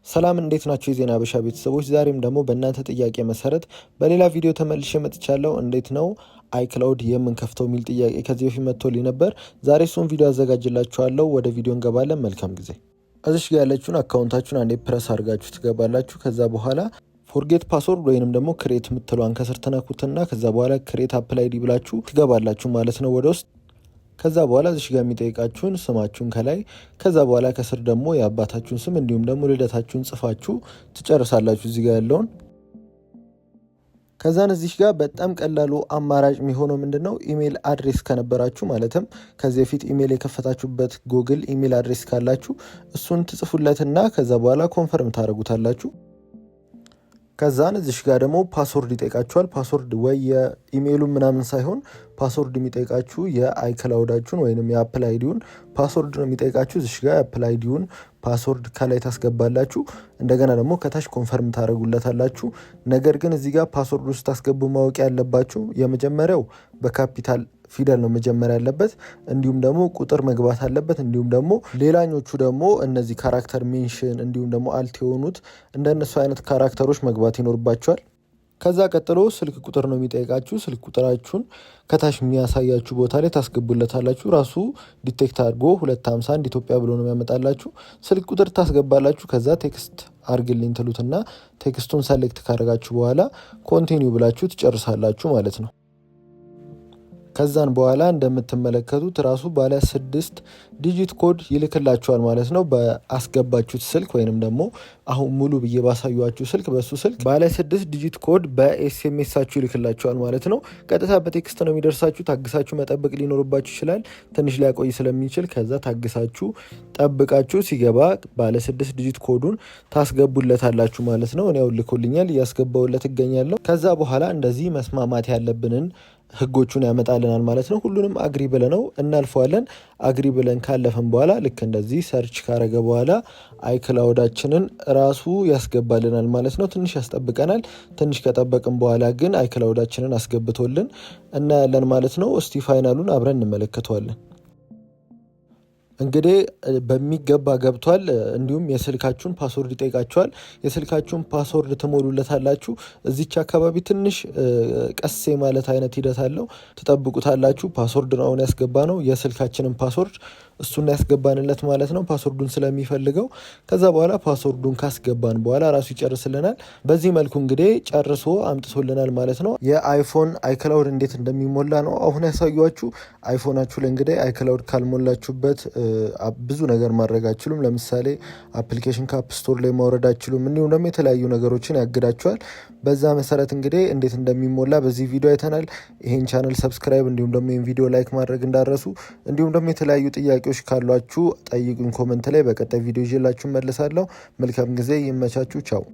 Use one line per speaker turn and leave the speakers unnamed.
ሰላም እንዴት ናችሁ የዜና ሀበሻ ቤተሰቦች? ዛሬም ደግሞ በእናንተ ጥያቄ መሰረት በሌላ ቪዲዮ ተመልሼ መጥቻለሁ። እንዴት ነው አይክላውድ የምንከፍተው የሚል ጥያቄ ከዚህ በፊት መጥቶልኝ ነበር። ዛሬ እሱን ቪዲዮ አዘጋጅላችኋለሁ። ወደ ቪዲዮ እንገባለን። መልካም ጊዜ። እዚሽ ጋር ያለችውን አካውንታችሁን አንዴ ፕረስ አድርጋችሁ ትገባላችሁ። ከዛ በኋላ ፎርጌት ፓስወርድ ወይንም ደግሞ ክሬት የምትለዋን ከስር ተነኩትና ከዛ በኋላ ክሬት አፕል አይዲ ብላችሁ ትገባላችሁ ማለት ነው ወደ ውስጥ። ከዛ በኋላ እዚህ ጋር የሚጠይቃችሁን ስማችሁን ከላይ ከዛ በኋላ ከስር ደግሞ የአባታችሁን ስም እንዲሁም ደግሞ ልደታችሁን ጽፋችሁ ትጨርሳላችሁ እዚህ ጋር ያለውን። ከዛን እዚህ ጋር በጣም ቀላሉ አማራጭ የሚሆነው ምንድነው ኢሜል አድሬስ ከነበራችሁ ማለትም ከዚህ በፊት ኢሜል የከፈታችሁበት ጉግል ኢሜል አድሬስ ካላችሁ እሱን ትጽፉለትና ከዛ በኋላ ኮንፈርም ታደርጉታላችሁ። ከዛን እዚህ ጋር ደግሞ ፓስወርድ ይጠይቃችኋል። ፓስወርድ ወይ የኢሜይሉ ምናምን ሳይሆን ፓስወርድ የሚጠይቃችሁ የአይክላውዳችሁን ወይንም የአፕል አይዲውን ፓስወርድ ነው የሚጠይቃችሁ። እዚህ ጋር የአፕል አይዲውን ፓስወርድ ከላይ ታስገባላችሁ። እንደገና ደግሞ ከታች ኮንፈርም ታደርጉለታላችሁ። ነገር ግን እዚህ ጋር ፓስወርድ ውስጥ ታስገቡ ማወቅ ያለባችሁ የመጀመሪያው በካፒታል ፊደል ነው መጀመሪያ ያለበት፣ እንዲሁም ደግሞ ቁጥር መግባት አለበት። እንዲሁም ደግሞ ሌላኞቹ ደግሞ እነዚህ ካራክተር ሜንሽን እንዲሁም ደግሞ አልት የሆኑት እንደነሱ አይነት ካራክተሮች መግባት ይኖርባቸዋል። ከዛ ቀጥሎ ስልክ ቁጥር ነው የሚጠይቃችሁ። ስልክ ቁጥራችሁን ከታች የሚያሳያችሁ ቦታ ላይ ታስገቡለታላችሁ። ራሱ ዲቴክት አድርጎ 251 ኢትዮጵያ ብሎ ነው የሚያመጣላችሁ። ስልክ ቁጥር ታስገባላችሁ። ከዛ ቴክስት አርግልኝ ትሉትና ቴክስቱን ሰሌክት ካደረጋችሁ በኋላ ኮንቲኒው ብላችሁ ትጨርሳላችሁ ማለት ነው። ከዛን በኋላ እንደምትመለከቱት ራሱ ባለ 6 ዲጂት ኮድ ይልክላችኋል ማለት ነው። በአስገባችሁት ስልክ ወይንም ደግሞ አሁን ሙሉ ብዬ ባሳዩአችሁ ስልክ በሱ ስልክ ባለ 6 ዲጂት ኮድ በኤስኤምኤሳችሁ ይልክላችኋል ማለት ነው። ቀጥታ በቴክስት ነው የሚደርሳችሁ። ታግሳችሁ መጠበቅ ሊኖርባችሁ ይችላል፣ ትንሽ ሊያቆይ ስለሚችል። ከዛ ታግሳችሁ ጠብቃችሁ ሲገባ ባለ 6 ዲጂት ኮዱን ታስገቡለታላችሁ ማለት ነው። እኔ ልኮልኛል፣ እያስገባውለት እገኛለሁ። ከዛ በኋላ እንደዚህ መስማማት ያለብንን ህጎቹን ያመጣልናል ማለት ነው። ሁሉንም አግሪ ብለነው እናልፈዋለን። አግሪ ብለን ካለፈን በኋላ ልክ እንደዚህ ሰርች ካረገ በኋላ አይክላውዳችንን ራሱ ያስገባልናል ማለት ነው። ትንሽ ያስጠብቀናል። ትንሽ ከጠበቅን በኋላ ግን አይክላውዳችንን አስገብቶልን እናያለን ማለት ነው። እስቲ ፋይናሉን አብረን እንመለከተዋለን። እንግዲህ በሚገባ ገብቷል። እንዲሁም የስልካችሁን ፓስወርድ ይጠይቃችኋል። የስልካችሁን ፓስወርድ ትሞሉለታላችሁ። እዚች አካባቢ ትንሽ ቀሴ ማለት አይነት ሂደት አለው፣ ትጠብቁታላችሁ። ፓስወርድ ነው አሁን ያስገባ ነው የስልካችንን ፓስወርድ እሱን ያስገባንለት ማለት ነው፣ ፓስወርዱን ስለሚፈልገው። ከዛ በኋላ ፓስወርዱን ካስገባን በኋላ ራሱ ይጨርስልናል። በዚህ መልኩ እንግዲህ ጨርሶ አምጥቶልናል ማለት ነው። የአይፎን አይክላውድ እንዴት እንደሚሞላ ነው አሁን ያሳዩችሁ። አይፎናችሁ ላይ እንግዲህ አይክላውድ ካልሞላችሁበት ብዙ ነገር ማድረግ አችሉም። ለምሳሌ አፕሊኬሽን ከአፕ ስቶር ላይ ማውረድ አችሉም። እንዲሁም ደግሞ የተለያዩ ነገሮችን ያግዳችኋል። በዛ መሰረት እንግዲህ እንዴት እንደሚሞላ በዚህ ቪዲዮ አይተናል። ይሄን ቻናል ሰብስክራይብ እንዲሁም ደግሞ ይሄን ቪዲዮ ላይክ ማድረግ እንዳረሱ። እንዲሁም ደግሞ የተለያዩ ጥያቄዎች ካሏችሁ ጠይቁኝ ኮመንት ላይ። በቀጣይ ቪዲዮ ይዤላችሁ መለሳለሁ። መልካም ጊዜ፣ ይመቻችሁ። ቻው።